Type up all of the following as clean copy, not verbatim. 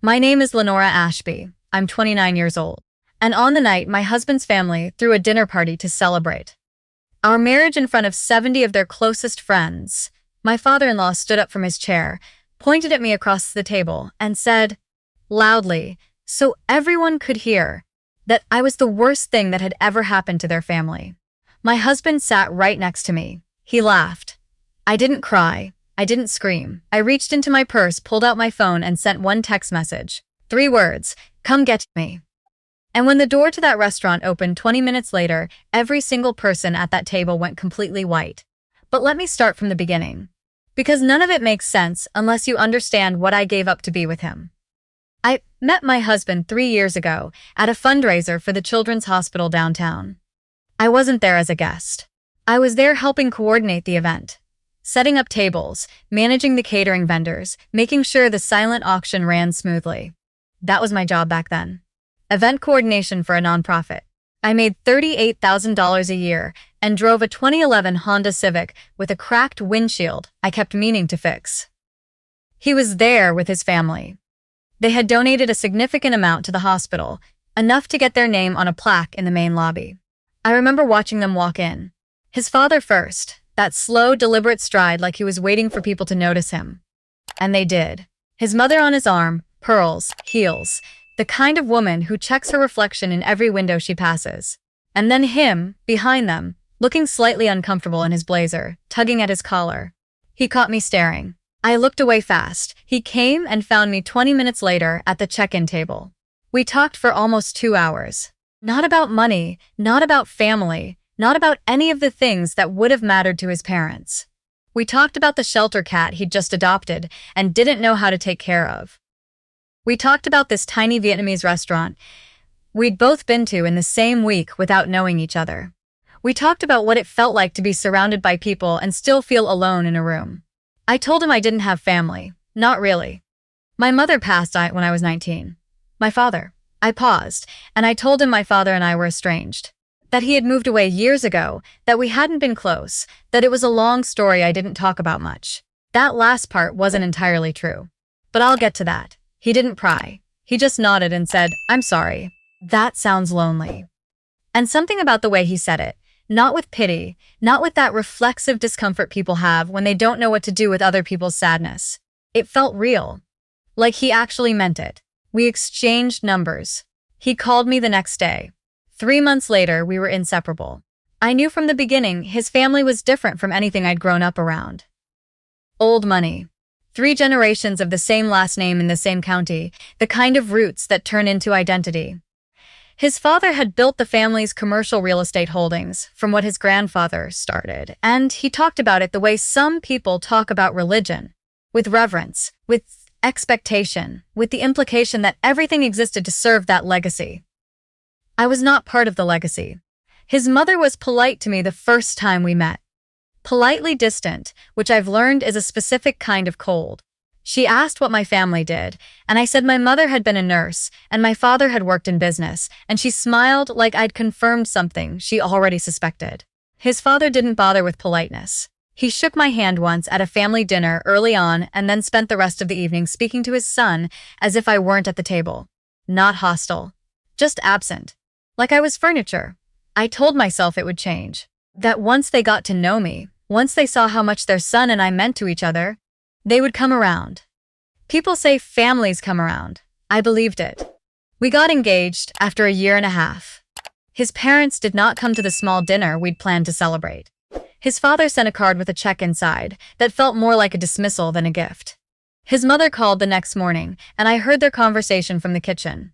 My name is Lenora Ashby. I'm 29 years old. And on the night, my husband's family threw a dinner party to celebrate our marriage in front of 70 of their closest friends. My father-in-law stood up from his chair, pointed at me across the table, and said, loudly, so everyone could hear, that I was the worst thing that had ever happened to their family. My husband sat right next to me. He laughed. I didn't cry. I didn't scream. I reached into my purse, pulled out my phone, and sent one text message. 3 words, come get me. And when the door to that restaurant opened 20 minutes later, every single person at that table went completely white. But let me start from the beginning, because none of it makes sense unless you understand what I gave up to be with him. I met my husband 3 years ago at a fundraiser for the Children's Hospital downtown. I wasn't there as a guest. I was there helping coordinate the event, setting up tables, managing the catering vendors, making sure the silent auction ran smoothly. That was my job back then. Event coordination for a nonprofit. I made $38,000 a year and drove a 2011 Honda Civic with a cracked windshield I kept meaning to fix. He was there with his family. They had donated a significant amount to the hospital, enough to get their name on a plaque in the main lobby. I remember watching them walk in. His father first, that slow, deliberate stride like he was waiting for people to notice him. And they did. His mother on his arm, pearls, heels, the kind of woman who checks her reflection in every window she passes. And then him, behind them, looking slightly uncomfortable in his blazer, tugging at his collar. He caught me staring. I looked away fast. He came and found me 20 minutes later at the check-in table. We talked for almost 2 hours. Not about money, not about family, not about any of the things that would have mattered to his parents. We talked about the shelter cat he'd just adopted and didn't know how to take care of. We talked about this tiny Vietnamese restaurant we'd both been to in the same week without knowing each other. We talked about what it felt like to be surrounded by people and still feel alone in a room. I told him I didn't have family. Not really. My mother passed when I was 19. My father. I paused, and I told him my father and I were estranged. That he had moved away years ago, that we hadn't been close, that it was a long story I didn't talk about much. That last part wasn't entirely true. But I'll get to that. He didn't pry. He just nodded and said, I'm sorry. That sounds lonely. And something about the way he said it, not with pity, not with that reflexive discomfort people have when they don't know what to do with other people's sadness. It felt real. Like he actually meant it. We exchanged numbers. He called me the next day. 3 months later, we were inseparable. I knew from the beginning his family was different from anything I'd grown up around. Old money. 3 generations of the same last name in the same county, the kind of roots that turn into identity. His father had built the family's commercial real estate holdings from what his grandfather started, and he talked about it the way some people talk about religion, with reverence, with expectation, with the implication that everything existed to serve that legacy. I was not part of the legacy. His mother was polite to me the first time we met. Politely distant, which I've learned is a specific kind of cold. She asked what my family did, and I said my mother had been a nurse, and my father had worked in business, and she smiled like I'd confirmed something she already suspected. His father didn't bother with politeness. He shook my hand once at a family dinner early on and then spent the rest of the evening speaking to his son as if I weren't at the table. Not hostile. Just absent. Like I was furniture. I told myself it would change. That once they got to know me, once they saw how much their son and I meant to each other, they would come around. People say families come around. I believed it. We got engaged after 1.5 years. His parents did not come to the small dinner we'd planned to celebrate. His father sent a card with a check inside that felt more like a dismissal than a gift. His mother called the next morning, and I heard their conversation from the kitchen.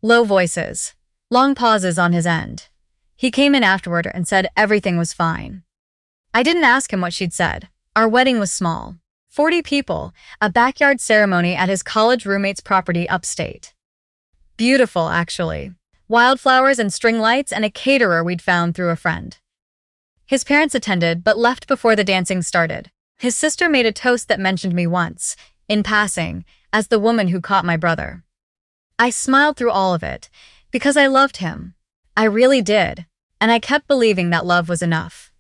Low voices. Long pauses on his end. He came in afterward and said everything was fine. I didn't ask him what she'd said. Our wedding was small. 40 people, a backyard ceremony at his college roommate's property upstate. Beautiful, actually. Wildflowers and string lights and a caterer we'd found through a friend. His parents attended but left before the dancing started. His sister made a toast that mentioned me once, in passing, as the woman who caught my brother. I smiled through all of it, because I loved him. I really did, and I kept believing that love was enough.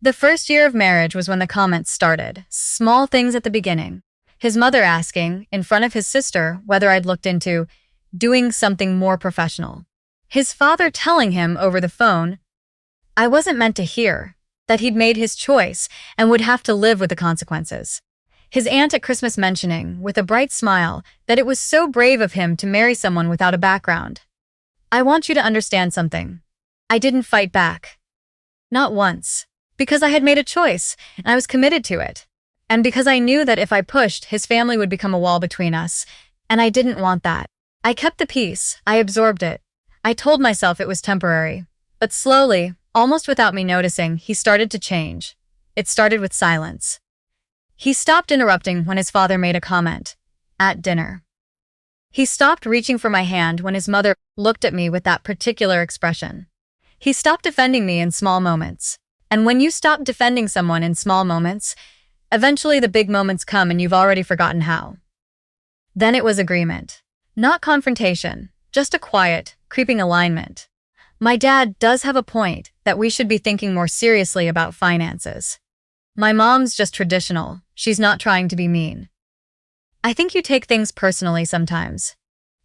The first year of marriage was when the comments started, small things at the beginning. His mother asking, in front of his sister, whether I'd looked into doing something more professional. His father telling him over the phone I wasn't meant to hear, that he'd made his choice and would have to live with the consequences. His aunt at Christmas mentioning, with a bright smile, that it was so brave of him to marry someone without a background. I want you to understand something. I didn't fight back. Not once. Because I had made a choice, and I was committed to it. And because I knew that if I pushed, his family would become a wall between us, and I didn't want that. I kept the peace, I absorbed it. I told myself it was temporary. But slowly, almost without me noticing, he started to change. It started with silence. He stopped interrupting when his father made a comment. At dinner. He stopped reaching for my hand when his mother looked at me with that particular expression. He stopped defending me in small moments. And when you stop defending someone in small moments, eventually the big moments come and you've already forgotten how. Then it was agreement. Not confrontation, just a quiet, creeping alignment. My dad does have a point that we should be thinking more seriously about finances. My mom's just traditional, she's not trying to be mean. I think you take things personally sometimes.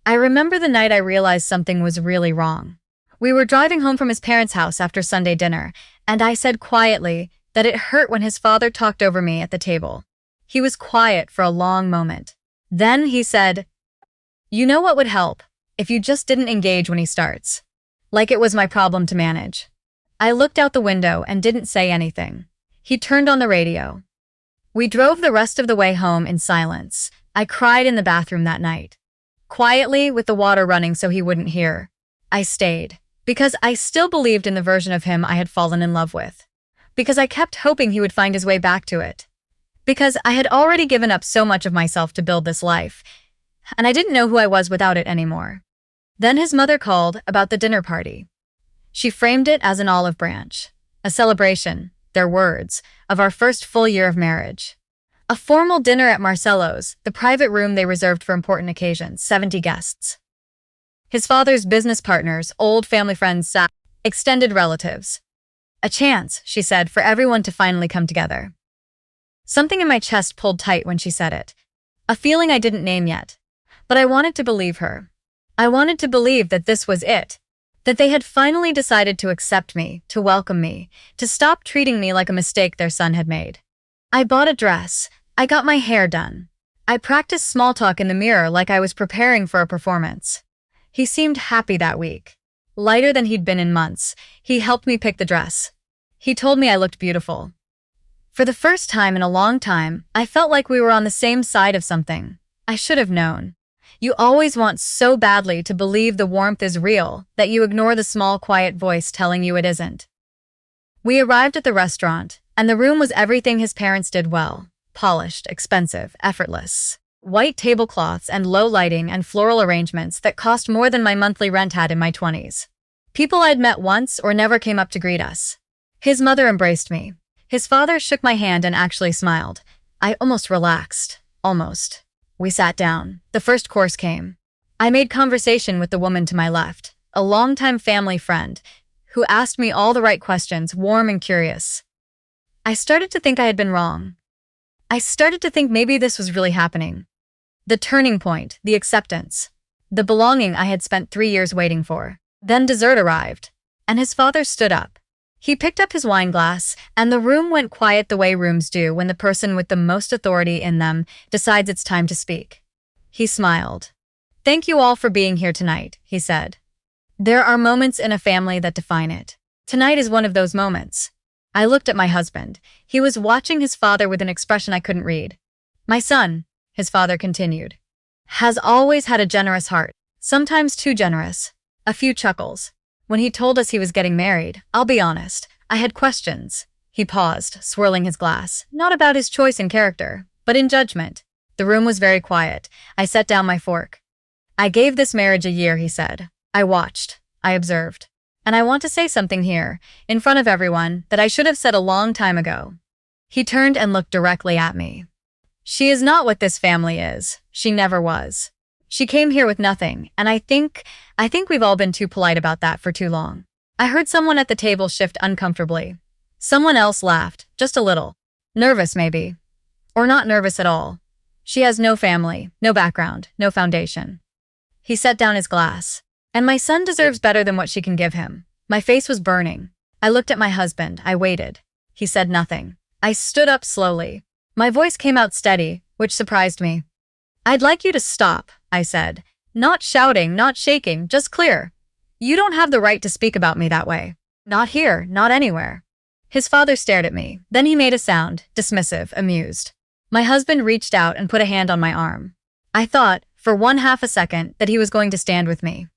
I remember the night I realized something was really wrong. We were driving home from his parents' house after Sunday dinner, and I said quietly that it hurt when his father talked over me at the table. He was quiet for a long moment. Then he said, "You know what would help? If you just didn't engage when he starts." Like it was my problem to manage. I looked out the window and didn't say anything. He turned on the radio. We drove the rest of the way home in silence. I cried in the bathroom that night. Quietly, with the water running so he wouldn't hear. I stayed. Because I still believed in the version of him I had fallen in love with. Because I kept hoping he would find his way back to it. Because I had already given up so much of myself to build this life, and I didn't know who I was without it anymore. Then his mother called about the dinner party. She framed it as an olive branch, a celebration, their words, of our first full year of marriage. A formal dinner at Marcello's, the private room they reserved for important occasions, 70 guests. His father's business partners, old family friends, extended relatives. A chance, she said, for everyone to finally come together. Something in my chest pulled tight when she said it. A feeling I didn't name yet. But I wanted to believe her. I wanted to believe that this was it. That they had finally decided to accept me, to welcome me, to stop treating me like a mistake their son had made. I bought a dress. I got my hair done. I practiced small talk in the mirror like I was preparing for a performance. He seemed happy that week. Lighter than he'd been in months, he helped me pick the dress. He told me I looked beautiful. For the first time in a long time, I felt like we were on the same side of something. I should have known. You always want so badly to believe the warmth is real that you ignore the small, quiet voice telling you it isn't. We arrived at the restaurant, and the room was everything his parents did well. Polished, expensive, effortless. White tablecloths and low lighting and floral arrangements that cost more than my monthly rent had in my 20s. People I'd met once or never came up to greet us. His mother embraced me. His father shook my hand and actually smiled. I almost relaxed. Almost. We sat down. The first course came. I made conversation with the woman to my left, a longtime family friend, who asked me all the right questions, warm and curious. I started to think I had been wrong. I started to think maybe this was really happening. The turning point, the acceptance, the belonging I had spent 3 years waiting for. Then dessert arrived, and his father stood up. He picked up his wine glass, and the room went quiet the way rooms do when the person with the most authority in them decides it's time to speak. He smiled. "Thank you all for being here tonight," he said. "There are moments in a family that define it. Tonight is one of those moments." I looked at my husband. He was watching his father with an expression I couldn't read. "My son," his father continued, "has always had a generous heart, sometimes too generous." A few chuckles. When he told us he was getting married, I'll be honest, I had questions. He paused, swirling his glass, not about his choice in character, but in judgment. The room was very quiet. I set down my fork. "I gave this marriage a year," he said. I watched. I observed. And I want to say something here, in front of everyone, that I should have said a long time ago. He turned and looked directly at me. "She is not what this family is. She never was. She came here with nothing, and I think we've all been too polite about that for too long." I heard someone at the table shift uncomfortably. Someone else laughed, just a little. Nervous, maybe. Or not nervous at all. She has no family, no background, no foundation. He set down his glass. And my son deserves better than what she can give him. My face was burning. I looked at my husband. I waited. He said nothing. I stood up slowly. My voice came out steady, which surprised me. I'd like you to stop, I said. Not shouting, not shaking, just clear. You don't have the right to speak about me that way. Not here, not anywhere. His father stared at me. Then he made a sound, dismissive, amused. My husband reached out and put a hand on my arm. I thought, for 1/2 a second, that he was going to stand with me.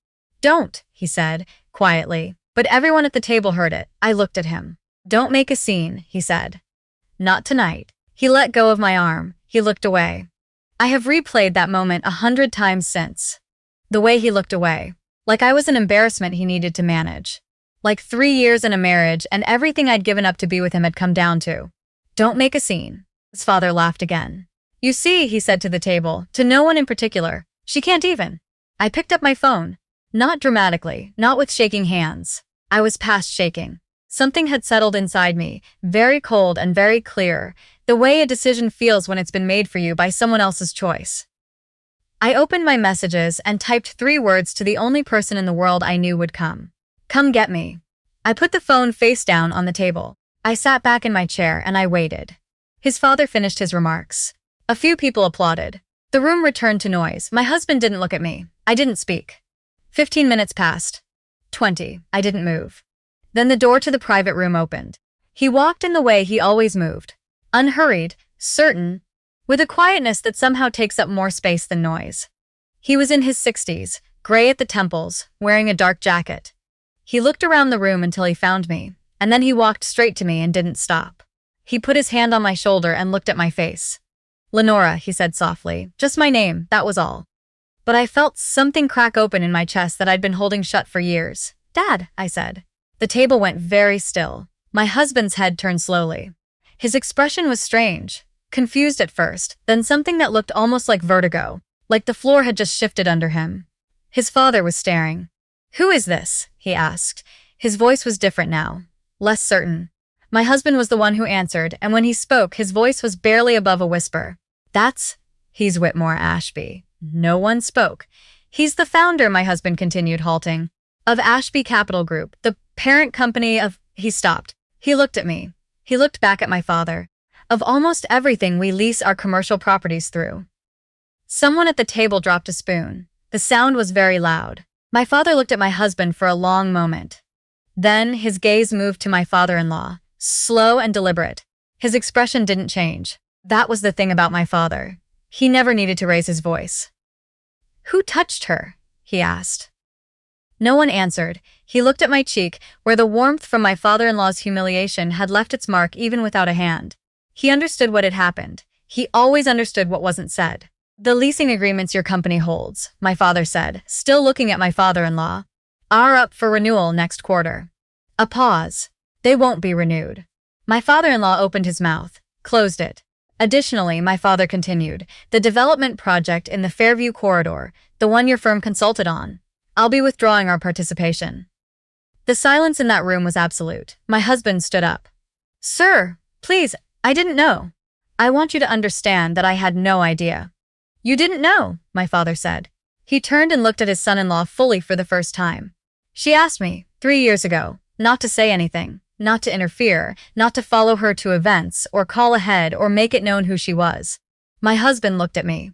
Don't, he said, quietly, but everyone at the table heard it. I looked at him. Don't make a scene, he said. Not tonight. He let go of my arm. He looked away. I have replayed that moment 100 times since. The way he looked away. Like I was an embarrassment he needed to manage. Like 3 years in a marriage and everything I'd given up to be with him had come down to. Don't make a scene. His father laughed again. You see, he said to the table, to no one in particular. She can't even. I picked up my phone. Not dramatically, not with shaking hands. I was past shaking. Something had settled inside me, very cold and very clear, the way a decision feels when it's been made for you by someone else's choice. I opened my messages and typed 3 words to the only person in the world I knew would come. Come get me. I put the phone face down on the table. I sat back in my chair and I waited. His father finished his remarks. A few people applauded. The room returned to noise. My husband didn't look at me. I didn't speak. 15 minutes passed. 20. I didn't move. Then the door to the private room opened. He walked in the way he always moved. Unhurried, certain, with a quietness that somehow takes up more space than noise. He was in his 60s, gray at the temples, wearing a dark jacket. He looked around the room until he found me, and then he walked straight to me and didn't stop. He put his hand on my shoulder and looked at my face. Lenora, he said softly, just my name, that was all. But I felt something crack open in my chest that I'd been holding shut for years. Dad, I said. The table went very still. My husband's head turned slowly. His expression was strange, confused at first, then something that looked almost like vertigo, like the floor had just shifted under him. His father was staring. Who is this? He asked. His voice was different now, less certain. My husband was the one who answered, and when he spoke, his voice was barely above a whisper. He's Whitmore Ashby. No one spoke. He's the founder, my husband continued, halting, of Ashby Capital Group, the parent company of... He stopped. He looked at me. He looked back at my father. Of almost everything we lease our commercial properties through. Someone at the table dropped a spoon. The sound was very loud. My father looked at my husband for a long moment. Then his gaze moved to my father-in-law, slow and deliberate. His expression didn't change. That was the thing about my father. He never needed to raise his voice. Who touched her? He asked. No one answered. He looked at my cheek, where the warmth from my father-in-law's humiliation had left its mark even without a hand. He understood what had happened. He always understood what wasn't said. The leasing agreements your company holds, my father said, still looking at my father-in-law, are up for renewal next quarter. A pause. They won't be renewed. My father-in-law opened his mouth, closed it. Additionally, my father continued, the development project in the Fairview corridor, the one your firm consulted on, I'll be withdrawing our participation. The silence in that room was absolute. My husband stood up. Sir, please, I didn't know. I want you to understand that I had no idea. You didn't know, my father said. He turned and looked at his son-in-law fully for the first time. She asked me, 3 years ago, not to say anything, not to interfere, not to follow her to events, or call ahead, or make it known who she was. My husband looked at me.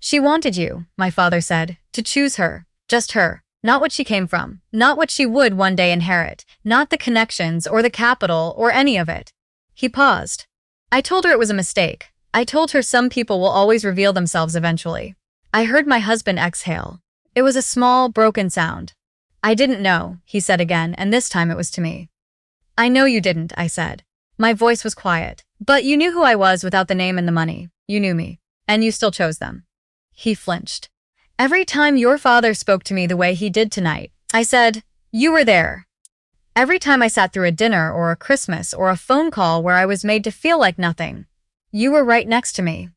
She wanted you, my father said, to choose her, just her, not what she came from, not what she would one day inherit, not the connections or the capital or any of it. He paused. I told her it was a mistake. I told her some people will always reveal themselves eventually. I heard my husband exhale. It was a small, broken sound. I didn't know, he said again, and this time it was to me. I know you didn't, I said. My voice was quiet. But you knew who I was without the name and the money. You knew me. And you still chose them. He flinched. Every time your father spoke to me the way he did tonight, I said, you were there. Every time I sat through a dinner or a Christmas or a phone call where I was made to feel like nothing, you were right next to me.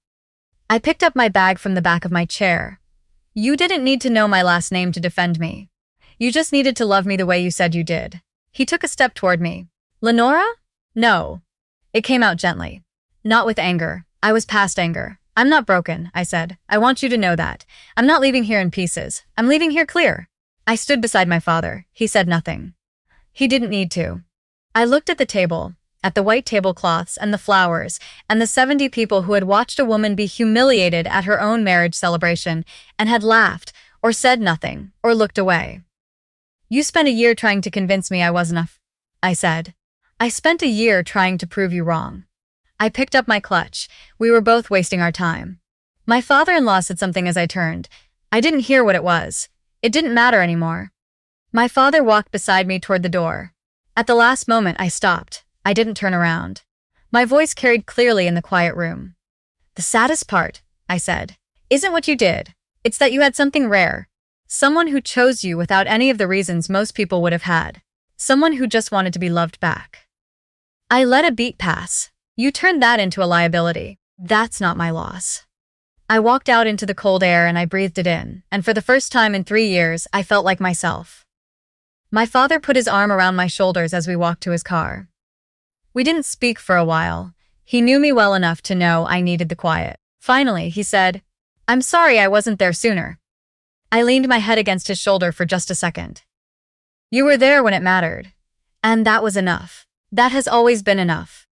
I picked up my bag from the back of my chair. You didn't need to know my last name to defend me. You just needed to love me the way you said you did. He took a step toward me. Lenora? No. It came out gently. Not with anger. I was past anger. I'm not broken, I said. I want you to know that. I'm not leaving here in pieces. I'm leaving here clear. I stood beside my father. He said nothing. He didn't need to. I looked at the table, at the white tablecloths and the flowers, and the 70 people who had watched a woman be humiliated at her own marriage celebration and had laughed, or said nothing, or looked away. You spent a year trying to convince me I wasn't enough, I said. I spent a year trying to prove you wrong. I picked up my clutch. We were both wasting our time. My father-in-law said something as I turned. I didn't hear what it was. It didn't matter anymore. My father walked beside me toward the door. At the last moment, I stopped. I didn't turn around. My voice carried clearly in the quiet room. The saddest part, I said, isn't what you did. It's that you had something rare. Someone who chose you without any of the reasons most people would have had. Someone who just wanted to be loved back. I let a beat pass. You turned that into a liability. That's not my loss. I walked out into the cold air and I breathed it in, and for the first time in 3 years, I felt like myself. My father put his arm around my shoulders as we walked to his car. We didn't speak for a while. He knew me well enough to know I needed the quiet. Finally, he said, I'm sorry I wasn't there sooner. I leaned my head against his shoulder for just a second. You were there when it mattered. And that was enough. That has always been enough.